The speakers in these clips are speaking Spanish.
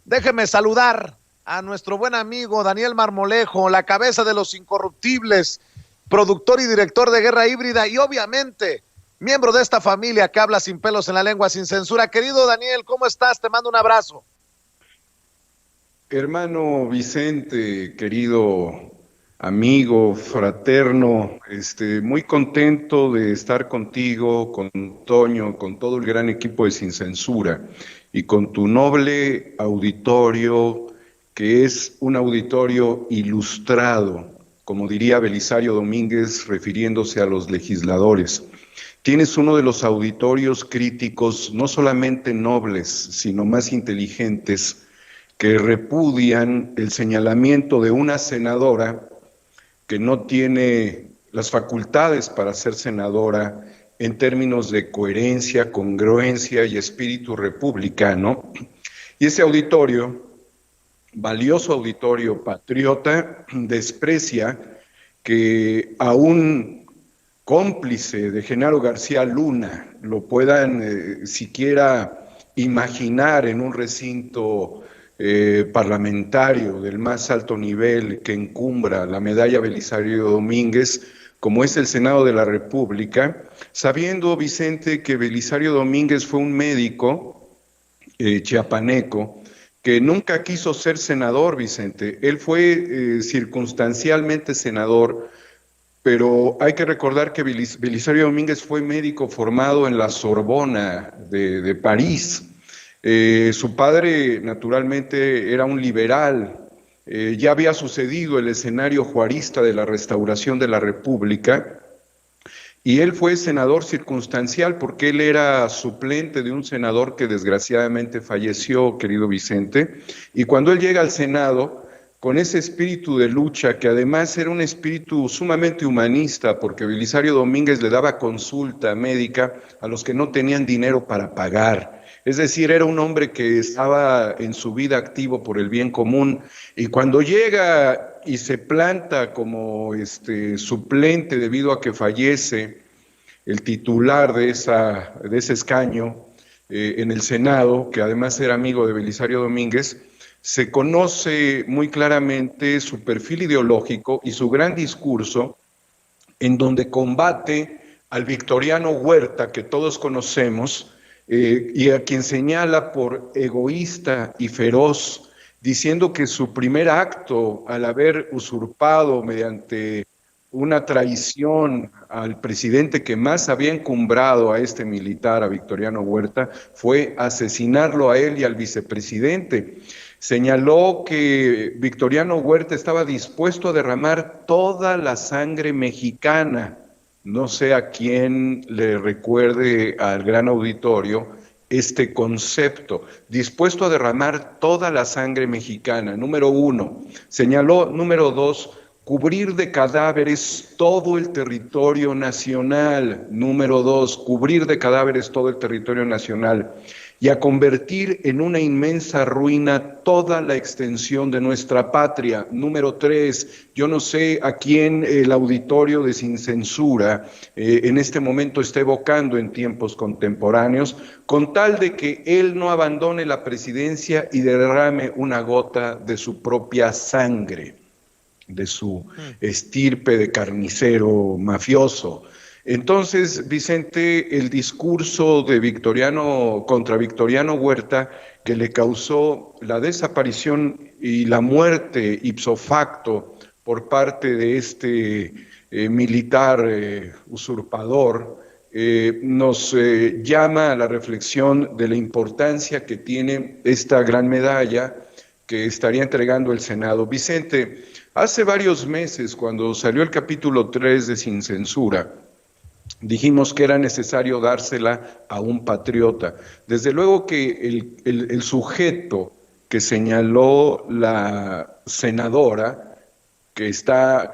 Déjeme saludar a nuestro buen amigo Daniel Marmolejo, la cabeza de los incorruptibles, productor y director de Guerra Híbrida y obviamente miembro de esta familia que habla sin pelos en la lengua, sin censura. Querido Daniel, ¿cómo estás? Te mando un abrazo. Hermano Vicente, querido amigo, fraterno, muy contento de estar contigo, con Toño, con todo el gran equipo de Sin Censura y con tu noble auditorio, que es un auditorio ilustrado, como diría Belisario Domínguez refiriéndose a los legisladores. Tienes uno de los auditorios críticos no solamente nobles, sino más inteligentes, que repudian el señalamiento de una senadora que no tiene las facultades para ser senadora en términos de coherencia, congruencia y espíritu republicano. Y ese auditorio, valioso auditorio patriota, desprecia que a un cómplice de Genaro García Luna lo puedan siquiera imaginar en un recinto parlamentario del más alto nivel que encumbra la medalla Belisario Domínguez, como es el Senado de la República, sabiendo, Vicente, que Belisario Domínguez fue un médico chiapaneco que nunca quiso ser senador, Vicente. Él fue circunstancialmente senador, pero hay que recordar que Belisario Domínguez fue médico formado en la Sorbona de París. Su padre, naturalmente, era un liberal. Ya había sucedido el escenario juarista de la restauración de la República, y él fue senador circunstancial porque él era suplente de un senador que desgraciadamente falleció, querido Vicente, y cuando él llega al Senado, con ese espíritu de lucha, que además era un espíritu sumamente humanista, porque Belisario Domínguez le daba consulta médica a los que no tenían dinero para pagar. Es decir, era un hombre que estaba en su vida activo por el bien común, y cuando llega y se planta como suplente debido a que fallece el titular de ese escaño en el Senado, que además era amigo de Belisario Domínguez, se conoce muy claramente su perfil ideológico y su gran discurso, en donde combate al Victoriano Huerta, que todos conocemos, y a quien señala por egoísta y feroz, diciendo que su primer acto al haber usurpado mediante una traición al presidente que más había encumbrado a este militar, a Victoriano Huerta, fue asesinarlo a él y al vicepresidente. Señaló que Victoriano Huerta estaba dispuesto a derramar toda la sangre mexicana. No sé a quién le recuerde al gran auditorio este concepto, dispuesto a derramar toda la sangre mexicana, número uno. Señaló, número dos, cubrir de cadáveres todo el territorio nacional, número dos, cubrir de cadáveres todo el territorio nacional, y a convertir en una inmensa ruina toda la extensión de nuestra patria. Número tres, yo no sé a quién el auditorio de Sin Censura en este momento está evocando en tiempos contemporáneos, con tal de que él no abandone la presidencia y derrame una gota de su propia sangre, de su estirpe de carnicero mafioso. Entonces, Vicente, el discurso de contra Victoriano Huerta, que le causó la desaparición y la muerte ipso facto por parte de este militar usurpador, nos llama a la reflexión de la importancia que tiene esta gran medalla que estaría entregando el Senado. Vicente, hace varios meses, cuando salió el capítulo 3 de Sin Censura, dijimos que era necesario dársela a un patriota. Desde luego que el sujeto que señaló la senadora, que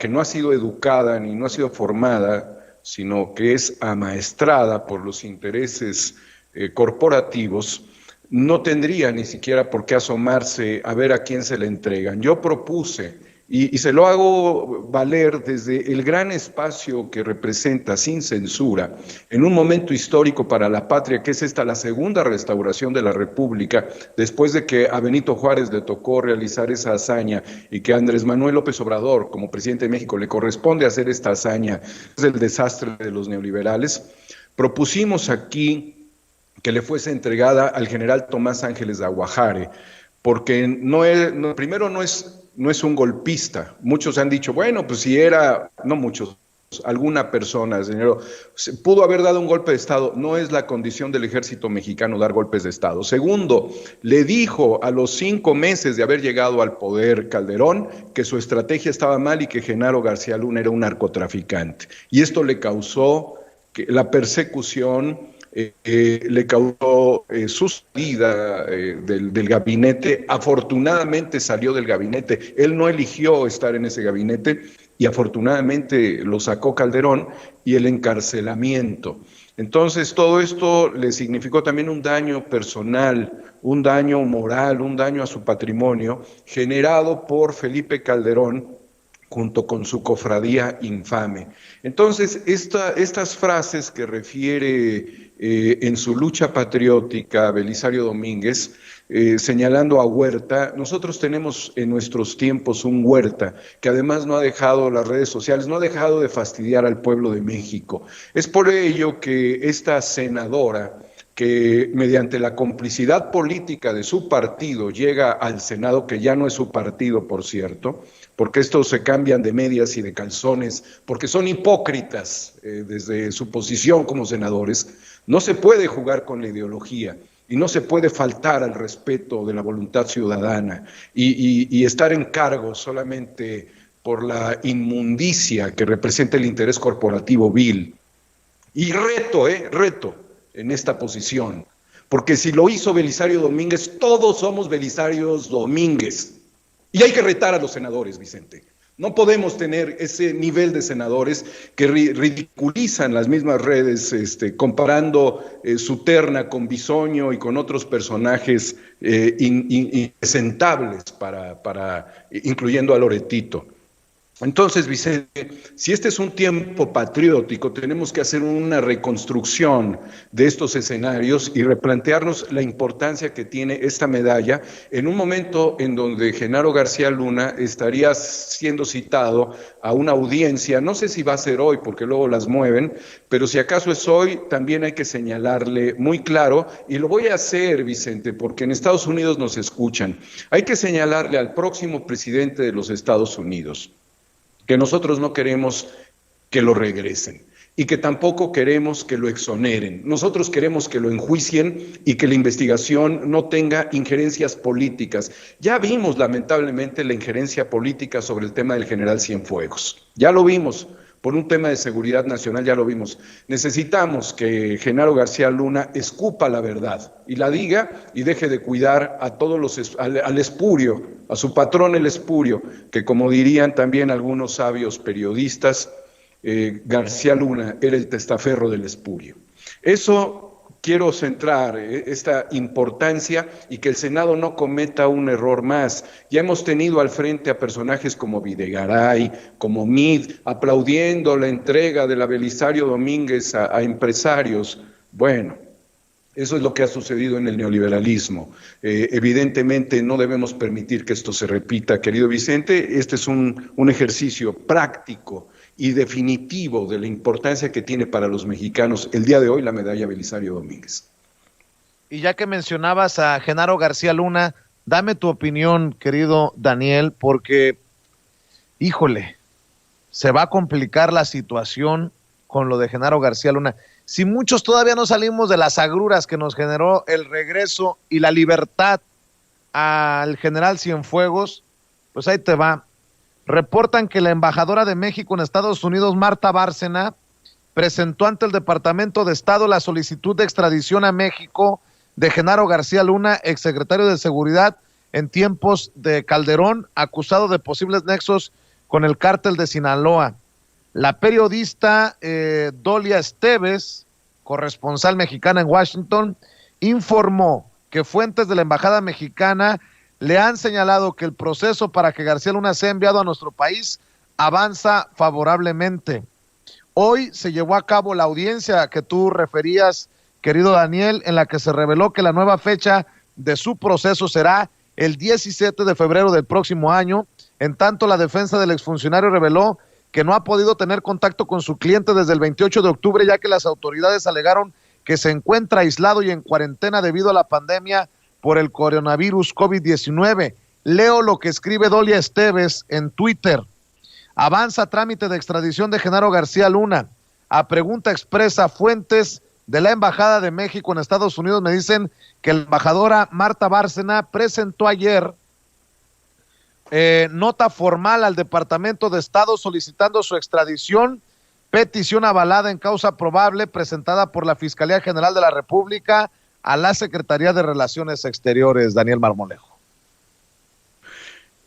no ha sido educada ni no ha sido formada, sino que es amaestrada por los intereses corporativos, no tendría ni siquiera por qué asomarse a ver a quién se le entregan. Yo propuse y se lo hago valer desde el gran espacio que representa Sin Censura, en un momento histórico para la patria, que es esta la segunda restauración de la República, después de que a Benito Juárez le tocó realizar esa hazaña y que a Andrés Manuel López Obrador, como presidente de México, le corresponde hacer esta hazaña, es el desastre de los neoliberales. Propusimos aquí que le fuese entregada al general Tomás Ángeles de Aguajare, porque primero no es un golpista. Muchos han dicho, bueno, pues si era, no muchos, alguna persona, señor, pudo haber dado un golpe de Estado. No es la condición del ejército mexicano dar golpes de Estado. Segundo, le dijo a los 5 meses de haber llegado al poder Calderón que su estrategia estaba mal y que Genaro García Luna era un narcotraficante. Y esto le causó la persecución, le causó su salida del gabinete. Afortunadamente salió del gabinete. Él no eligió estar en ese gabinete y afortunadamente lo sacó Calderón, y el encarcelamiento. Entonces todo esto le significó también un daño personal, un daño moral, un daño a su patrimonio, generado por Felipe Calderón junto con su cofradía infame. Entonces, estas frases que refiere en su lucha patriótica Belisario Domínguez, señalando a Huerta, nosotros tenemos en nuestros tiempos un Huerta que además no ha dejado las redes sociales, no ha dejado de fastidiar al pueblo de México. Es por ello que esta senadora, que mediante la complicidad política de su partido llega al Senado, que ya no es su partido, por cierto, porque estos se cambian de medias y de calzones, porque son hipócritas desde su posición como senadores. No se puede jugar con la ideología y no se puede faltar al respeto de la voluntad ciudadana y estar en cargo solamente por la inmundicia que representa el interés corporativo vil. Y reto en esta posición, porque si lo hizo Belisario Domínguez, todos somos Belisarios Domínguez. Y hay que retar a los senadores, Vicente. No podemos tener ese nivel de senadores que ridiculizan las mismas redes, comparando su terna con Bisoño y con otros personajes impresentables, incluyendo a Loretito. Entonces, Vicente, si este es un tiempo patriótico, tenemos que hacer una reconstrucción de estos escenarios y replantearnos la importancia que tiene esta medalla en un momento en donde Genaro García Luna estaría siendo citado a una audiencia. No sé si va a ser hoy, porque luego las mueven, pero si acaso es hoy, también hay que señalarle muy claro, y lo voy a hacer, Vicente, porque en Estados Unidos nos escuchan. Hay que señalarle al próximo presidente de los Estados Unidos que nosotros no queremos que lo regresen y que tampoco queremos que lo exoneren. Nosotros queremos que lo enjuicien y que la investigación no tenga injerencias políticas. Ya vimos, lamentablemente, la injerencia política sobre el tema del general Cienfuegos. Ya lo vimos. Por un tema de seguridad nacional, ya lo vimos. Necesitamos que Genaro García Luna escupa la verdad y la diga y deje de cuidar a todos al espurio, a su patrón el espurio, que como dirían también algunos sabios periodistas, García Luna era el testaferro del espurio. Eso quiero centrar esta importancia y que el Senado no cometa un error más. Ya hemos tenido al frente a personajes como Videgaray, como Mid, aplaudiendo la entrega de la Belisario Domínguez a empresarios. Bueno, eso es lo que ha sucedido en el neoliberalismo. Evidentemente no debemos permitir que esto se repita, querido Vicente. Este es un ejercicio práctico y definitivo de la importancia que tiene para los mexicanos el día de hoy la medalla Belisario Domínguez. Y ya que mencionabas a Genaro García Luna, dame tu opinión, querido Daniel, porque, híjole, se va a complicar la situación con lo de Genaro García Luna. Si muchos todavía no salimos de las agruras que nos generó el regreso y la libertad al general Cienfuegos, pues ahí te va. Reportan que la embajadora de México en Estados Unidos, Marta Bárcena, presentó ante el Departamento de Estado la solicitud de extradición a México de Genaro García Luna, exsecretario de Seguridad en tiempos de Calderón, acusado de posibles nexos con el cártel de Sinaloa. La periodista Dolia Esteves, corresponsal mexicana en Washington, informó que fuentes de la embajada mexicana le han señalado que el proceso para que García Luna sea enviado a nuestro país avanza favorablemente. Hoy se llevó a cabo la audiencia que tú referías, querido Daniel, en la que se reveló que la nueva fecha de su proceso será el 17 de febrero del próximo año. En tanto, la defensa del exfuncionario reveló que no ha podido tener contacto con su cliente desde el 28 de octubre, ya que las autoridades alegaron que se encuentra aislado y en cuarentena debido a la pandemia por el coronavirus COVID-19. Leo lo que escribe Dolia Esteves en Twitter. Avanza trámite de extradición de Genaro García Luna. A pregunta expresa, fuentes de la Embajada de México en Estados Unidos me dicen que la embajadora Marta Bárcena presentó ayer nota formal al Departamento de Estado solicitando su extradición, petición avalada en causa probable presentada por la Fiscalía General de la República a la Secretaría de Relaciones Exteriores. Daniel Marmolejo.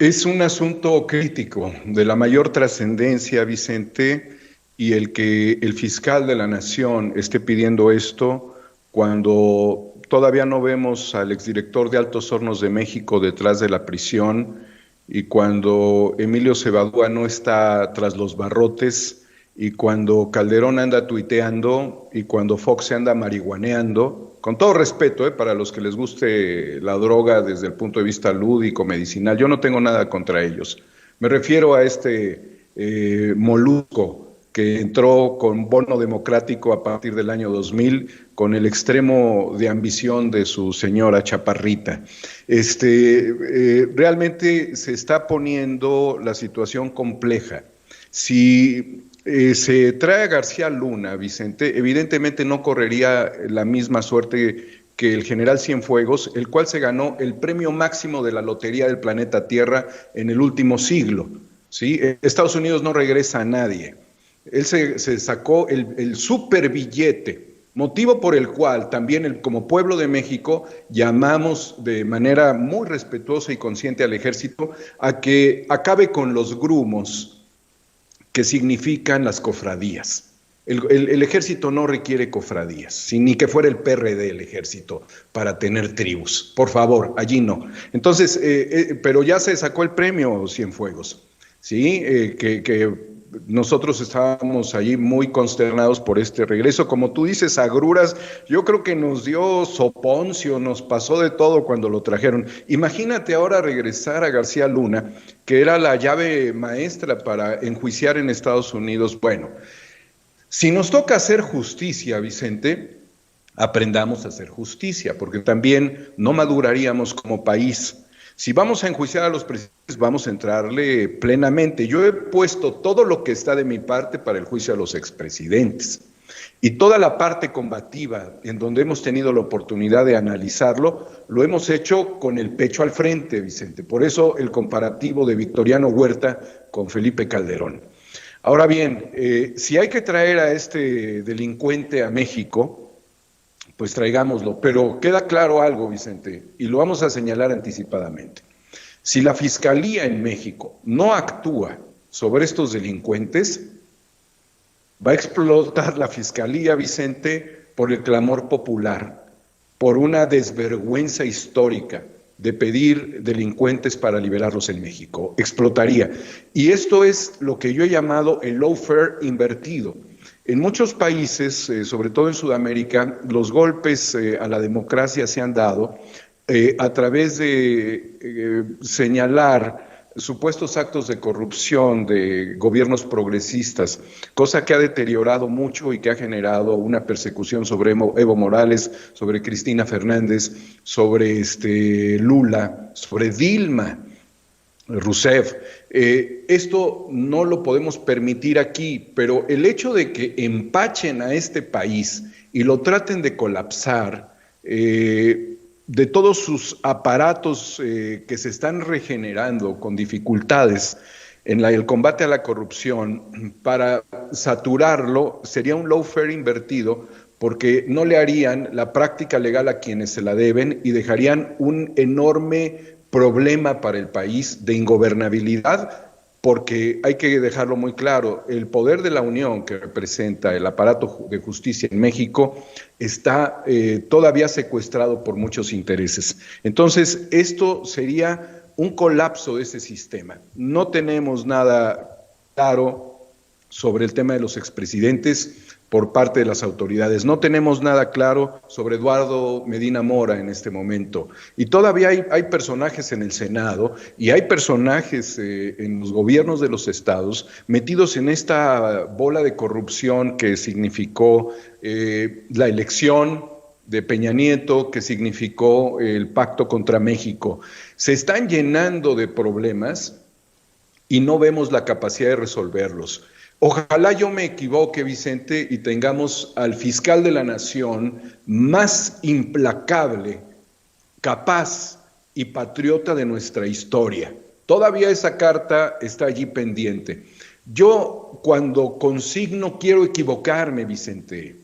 Es un asunto crítico de la mayor trascendencia, Vicente, y el que el fiscal de la Nación esté pidiendo esto cuando todavía no vemos al exdirector de Altos Hornos de México detrás de la prisión y cuando Emilio Cebadúa no está tras los barrotes y cuando Calderón anda tuiteando y cuando Fox se anda marihuaneando, con todo respeto, para los que les guste la droga desde el punto de vista lúdico, medicinal, yo no tengo nada contra ellos. Me refiero a este molusco que entró con bono democrático a partir del año 2000, con el extremo de ambición de su señora Chaparrita. Realmente se está poniendo la situación compleja. Si se trae a García Luna, Vicente, evidentemente no correría la misma suerte que el general Cienfuegos, el cual se ganó el premio máximo de la lotería del planeta Tierra en el último siglo, ¿sí? Estados Unidos no regresa a nadie. Él se sacó el superbillete, motivo por el cual también como pueblo de México llamamos de manera muy respetuosa y consciente al ejército a que acabe con los grumos que significan las cofradías. El ejército no requiere cofradías, ni que fuera el PRD el ejército para tener tribus. Por favor, allí no. Entonces, pero ya se sacó el premio Cienfuegos, ¿sí? Que nosotros estábamos allí muy consternados por este regreso. Como tú dices, agruras, yo creo que nos dio soponcio, nos pasó de todo cuando lo trajeron. Imagínate ahora regresar a García Luna, que era la llave maestra para enjuiciar en Estados Unidos. Bueno, si nos toca hacer justicia, Vicente, aprendamos a hacer justicia, porque también no maduraríamos como país. Si vamos a enjuiciar a los presidentes, vamos a entrarle plenamente. Yo he puesto todo lo que está de mi parte para el juicio a los expresidentes. Y toda la parte combativa, en donde hemos tenido la oportunidad de analizarlo, lo hemos hecho con el pecho al frente, Vicente. Por eso el comparativo de Victoriano Huerta con Felipe Calderón. Ahora bien, si hay que traer a este delincuente a México, pues traigámoslo, pero queda claro algo, Vicente, y lo vamos a señalar anticipadamente. Si la Fiscalía en México no actúa sobre estos delincuentes, va a explotar la Fiscalía, Vicente, por el clamor popular, por una desvergüenza histórica de pedir delincuentes para liberarlos en México. Explotaría. Y esto es lo que yo he llamado el lawfare invertido. En muchos países, sobre todo en Sudamérica, los golpes a la democracia se han dado a través de señalar supuestos actos de corrupción de gobiernos progresistas, cosa que ha deteriorado mucho y que ha generado una persecución sobre Evo Morales, sobre Cristina Fernández, sobre Lula, sobre Dilma Rousseff. Esto no lo podemos permitir aquí, pero el hecho de que empachen a este país y lo traten de colapsar, de todos sus aparatos que se están regenerando con dificultades en el combate a la corrupción, para saturarlo sería un lawfare invertido, porque no le harían la práctica legal a quienes se la deben y dejarían un enorme problema para el país de ingobernabilidad porque hay que dejarlo muy claro, el poder de la Unión que representa el aparato de justicia en México está todavía secuestrado por muchos intereses. Entonces, esto sería un colapso de ese sistema. No tenemos nada claro sobre el tema de los expresidentes por parte de las autoridades. No tenemos nada claro sobre Eduardo Medina Mora en este momento. Y todavía hay personajes en el Senado y hay personajes en los gobiernos de los estados metidos en esta bola de corrupción que significó la elección de Peña Nieto, que significó el pacto contra México. Se están llenando de problemas y no vemos la capacidad de resolverlos. Ojalá yo me equivoque, Vicente, y tengamos al fiscal de la nación más implacable, capaz y patriota de nuestra historia. Todavía esa carta está allí pendiente. Yo cuando consigno quiero equivocarme, Vicente,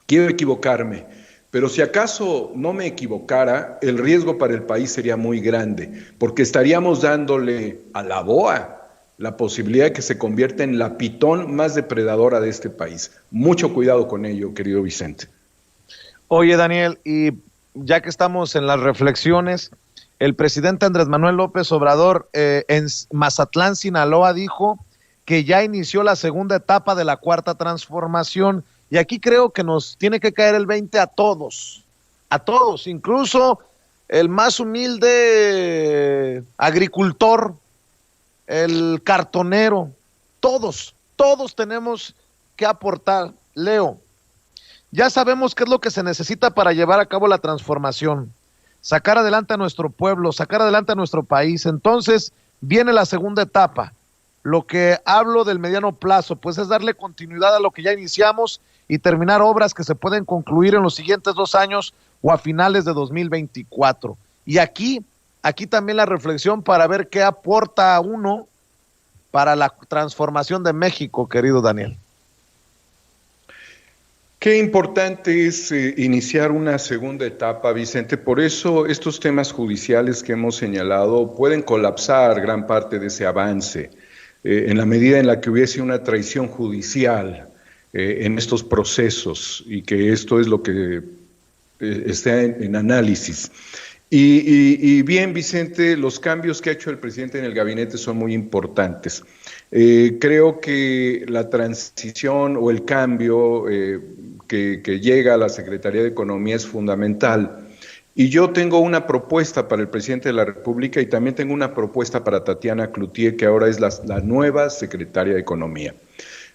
quiero equivocarme, pero si acaso no me equivocara, el riesgo para el país sería muy grande, porque estaríamos dándole a la BOA la posibilidad de que se convierta en la pitón más depredadora de este país. Mucho cuidado con ello, querido Vicente. Oye, Daniel, y ya que estamos en las reflexiones, el presidente Andrés Manuel López Obrador en Mazatlán, Sinaloa, dijo que ya inició la segunda etapa de la cuarta transformación. Y aquí creo que nos tiene que caer el 20 a todos, incluso el más humilde agricultor, el cartonero, todos tenemos que aportar. Leo, ya sabemos qué es lo que se necesita para llevar a cabo la transformación, sacar adelante a nuestro pueblo, sacar adelante a nuestro país. Entonces viene la segunda etapa. Lo que hablo del mediano plazo, pues es darle continuidad a lo que ya iniciamos y terminar obras que se pueden concluir en los siguientes 2 años o a finales de 2024. Y aquí también la reflexión para ver qué aporta uno para la transformación de México, querido Daniel. Qué importante es iniciar una segunda etapa, Vicente. Por eso estos temas judiciales que hemos señalado pueden colapsar gran parte de ese avance, en la medida en la que hubiese una traición judicial en estos procesos, y que esto es lo que está en análisis. Y bien, Vicente, los cambios que ha hecho el presidente en el gabinete son muy importantes. Creo que la transición o el cambio que llega a la Secretaría de Economía es fundamental. Y yo tengo una propuesta para el presidente de la República y también tengo una propuesta para Tatiana Cloutier, que ahora es la nueva secretaria de Economía.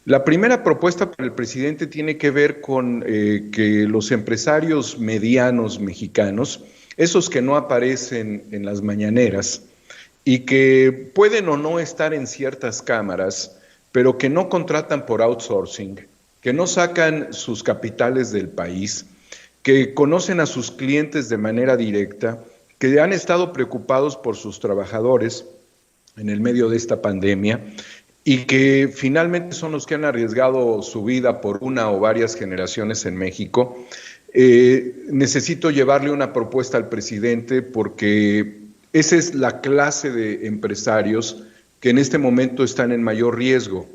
La primera propuesta para el presidente tiene que ver con que los empresarios medianos mexicanos, esos que no aparecen en las mañaneras y que pueden o no estar en ciertas cámaras, pero que no contratan por outsourcing, que no sacan sus capitales del país, que conocen a sus clientes de manera directa, que han estado preocupados por sus trabajadores en el medio de esta pandemia y que finalmente son los que han arriesgado su vida por una o varias generaciones en México. Necesito llevarle una propuesta al presidente porque esa es la clase de empresarios que en este momento están en mayor riesgo.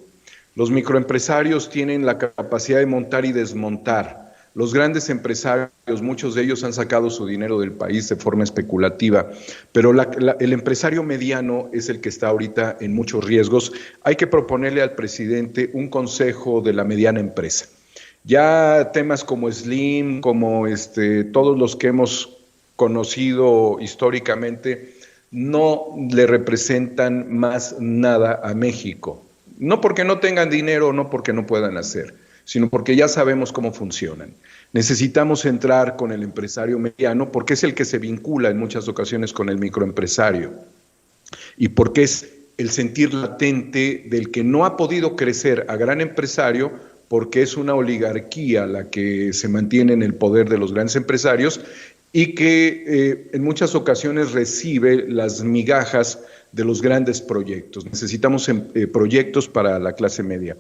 Los microempresarios tienen la capacidad de montar y desmontar. Los grandes empresarios, muchos de ellos han sacado su dinero del país de forma especulativa, pero el empresario mediano es el que está ahorita en muchos riesgos. Hay que proponerle al presidente un consejo de la mediana empresa. Ya temas como Slim, como todos los que hemos conocido históricamente, no le representan más nada a México. No porque no tengan dinero, no porque no puedan hacer, sino porque ya sabemos cómo funcionan. Necesitamos entrar con el empresario mediano porque es el que se vincula en muchas ocasiones con el microempresario y porque es el sentir latente del que no ha podido crecer a gran empresario porque es una oligarquía la que se mantiene en el poder de los grandes empresarios y que en muchas ocasiones recibe las migajas de los grandes proyectos. Necesitamos proyectos para la clase media.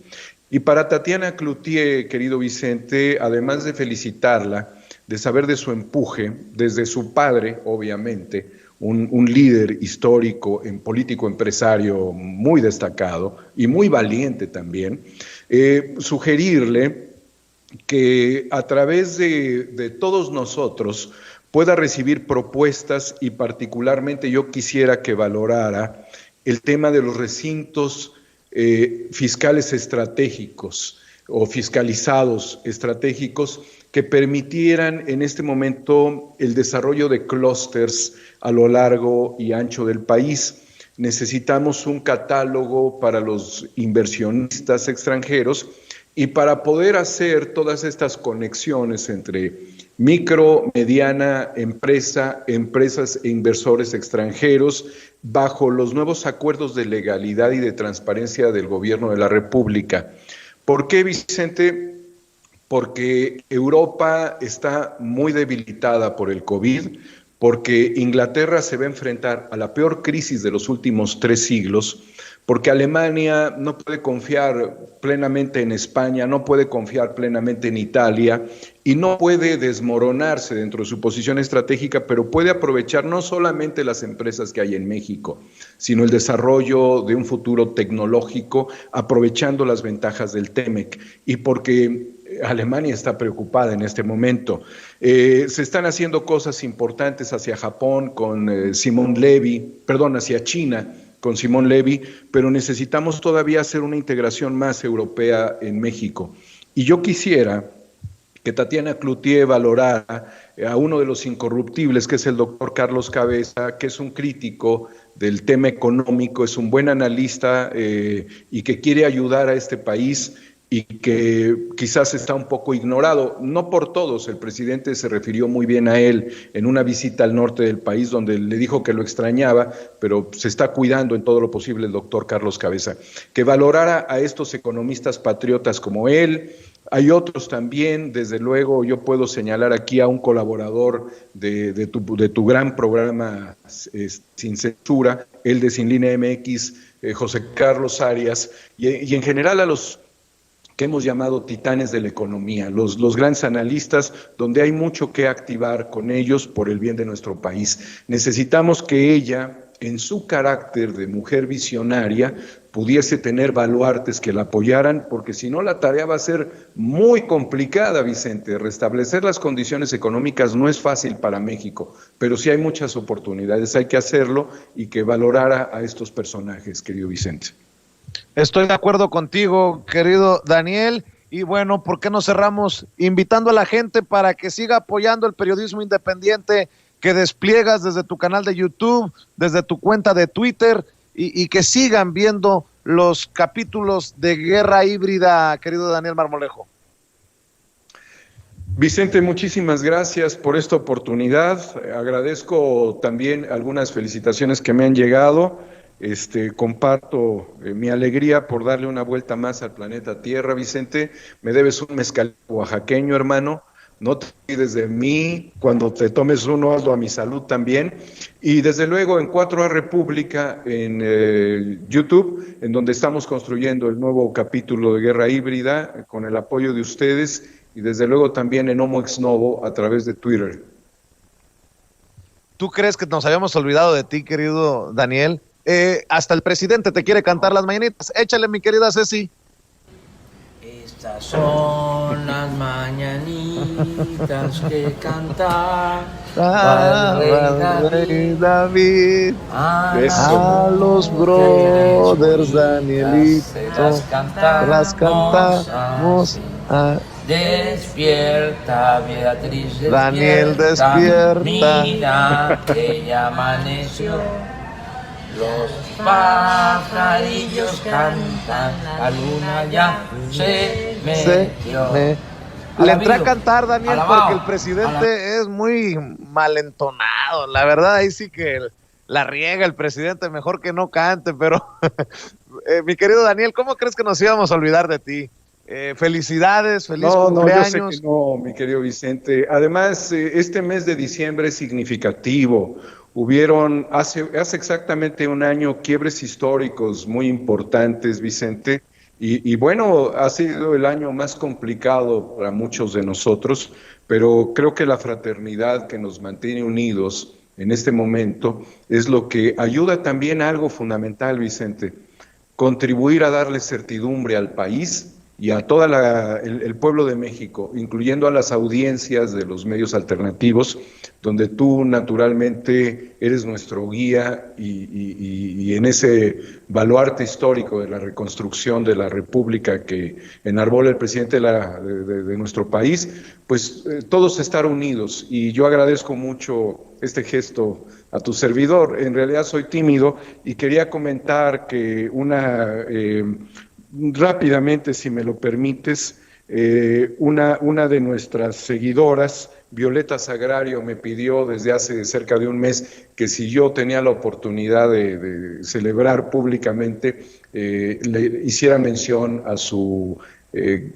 Y para Tatiana Cloutier, querido Vicente, además de felicitarla, de saber de su empuje, desde su padre, obviamente, un líder histórico, en político empresario muy destacado y muy valiente también, sugerirle que a través de todos nosotros pueda recibir propuestas, y particularmente yo quisiera que valorara el tema de los recintos fiscales estratégicos o fiscalizados estratégicos que permitieran en este momento el desarrollo de clústeres a lo largo y ancho del país. Necesitamos un catálogo para los inversionistas extranjeros y para poder hacer todas estas conexiones entre micro, mediana empresa, empresas e inversores extranjeros, bajo los nuevos acuerdos de legalidad y de transparencia del Gobierno de la República. ¿Por qué, Vicente? Porque Europa está muy debilitada por el COVID, porque Inglaterra se va a enfrentar a la peor crisis de los últimos 3 siglos, porque Alemania no puede confiar plenamente en España, no puede confiar plenamente en Italia y no puede desmoronarse dentro de su posición estratégica, pero puede aprovechar no solamente las empresas que hay en México, sino el desarrollo de un futuro tecnológico aprovechando las ventajas del TEMEC, y porque Alemania está preocupada en este momento. Se están haciendo cosas importantes hacia Japón con Simón Levy, hacia China con Simón Levy, pero necesitamos todavía hacer una integración más europea en México. Y yo quisiera que Tatiana Cloutier valorara a uno de los incorruptibles, que es el doctor Carlos Cabeza, que es un crítico del tema económico, es un buen analista y que quiere ayudar a este país, y que quizás está un poco ignorado, no por todos. El presidente se refirió muy bien a él en una visita al norte del país, donde le dijo que lo extrañaba, pero se está cuidando en todo lo posible el doctor Carlos Cabeza, que valorara a estos economistas patriotas como él. Hay otros también, desde luego yo puedo señalar aquí a un colaborador de tu gran programa Sin Censura, el de Sin Línea MX, José Carlos Arias, y en general a los que hemos llamado titanes de la economía, los grandes analistas, donde hay mucho que activar con ellos por el bien de nuestro país. Necesitamos que ella, en su carácter de mujer visionaria, pudiese tener baluartes que la apoyaran, porque si no la tarea va a ser muy complicada, Vicente. Restablecer las condiciones económicas no es fácil para México, pero sí hay muchas oportunidades, hay que hacerlo, y que valorara a estos personajes, querido Vicente. Estoy de acuerdo contigo, querido Daniel, y bueno, ¿por qué no cerramos invitando a la gente para que siga apoyando el periodismo independiente que despliegas desde tu canal de YouTube, desde tu cuenta de Twitter, y que sigan viendo los capítulos de Guerra Híbrida, querido Daniel Marmolejo? Vicente, muchísimas gracias por esta oportunidad. Agradezco también algunas felicitaciones que me han llegado. Comparto mi alegría por darle una vuelta más al planeta Tierra, Vicente. Me debes un mezcal oaxaqueño, hermano. No te olvides de mí. Cuando te tomes uno, hazlo a mi salud también. Y desde luego en 4A República, en YouTube, en donde estamos construyendo el nuevo capítulo de Guerra Híbrida, con el apoyo de ustedes, y desde luego también en Homo Ex Novo a través de Twitter. ¿Tú crees que nos habíamos olvidado de ti, querido Daniel? Hasta el presidente te quiere cantar las mañanitas. Échale, mi querida Ceci. Estas son las mañanitas que canta el rey David a los brothers Danielito, las cantamos. Despierta, Beatriz, despierta. Daniel, despierta. Mira que ya amaneció. Los pajarillos cantan, la luna ya se metió. Le entré a cantar, Daniel, porque el presidente es muy malentonado. La verdad, ahí sí que la riega el presidente, mejor que no cante, pero mi querido Daniel, ¿cómo crees que nos íbamos a olvidar de ti? Felicidades, feliz cumpleaños. No, yo sé que no, mi querido Vicente. Además, este mes de diciembre es significativo. Hubieron hace exactamente un año quiebres históricos muy importantes, Vicente, y bueno, ha sido el año más complicado para muchos de nosotros, pero creo que la fraternidad que nos mantiene unidos en este momento, es lo que ayuda también a algo fundamental, Vicente, contribuir a darle certidumbre al país y a todo el pueblo de México, incluyendo a las audiencias de los medios alternativos, donde tú naturalmente eres nuestro guía y en ese baluarte histórico de la reconstrucción de la República que enarbola el presidente de nuestro país, pues todos estar unidos. Y yo agradezco mucho este gesto a tu servidor. En realidad soy tímido y quería comentar que rápidamente, si me lo permites, una de nuestras seguidoras, Violeta Sagrario, me pidió desde hace cerca de un mes que si yo tenía la oportunidad de celebrar públicamente, le hiciera mención a su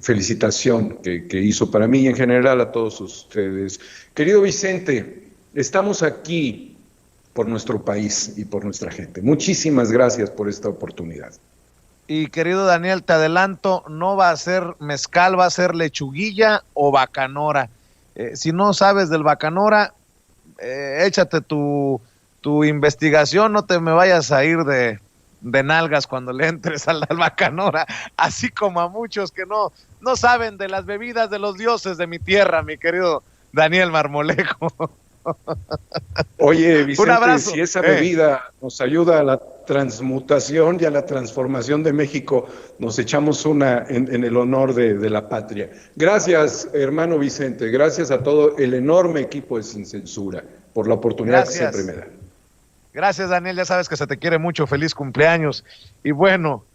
felicitación que hizo para mí y en general a todos ustedes. Querido Vicente, estamos aquí por nuestro país y por nuestra gente. Muchísimas gracias por esta oportunidad. Y querido Daniel, te adelanto, no va a ser mezcal, va a ser lechuguilla o bacanora. Si no sabes del bacanora, échate tu investigación, no te me vayas a ir de nalgas cuando le entres al bacanora, así como a muchos que no saben de las bebidas de los dioses de mi tierra, mi querido Daniel Marmolejo. Oye, Vicente, si esa bebida nos ayuda a la transmutación y a la transformación de México, nos echamos una en el honor de la patria. Gracias, hermano Vicente, gracias a todo el enorme equipo de Sin Censura por la oportunidad que siempre me dan. Gracias, Daniel, ya sabes que se te quiere mucho, feliz cumpleaños. Y bueno,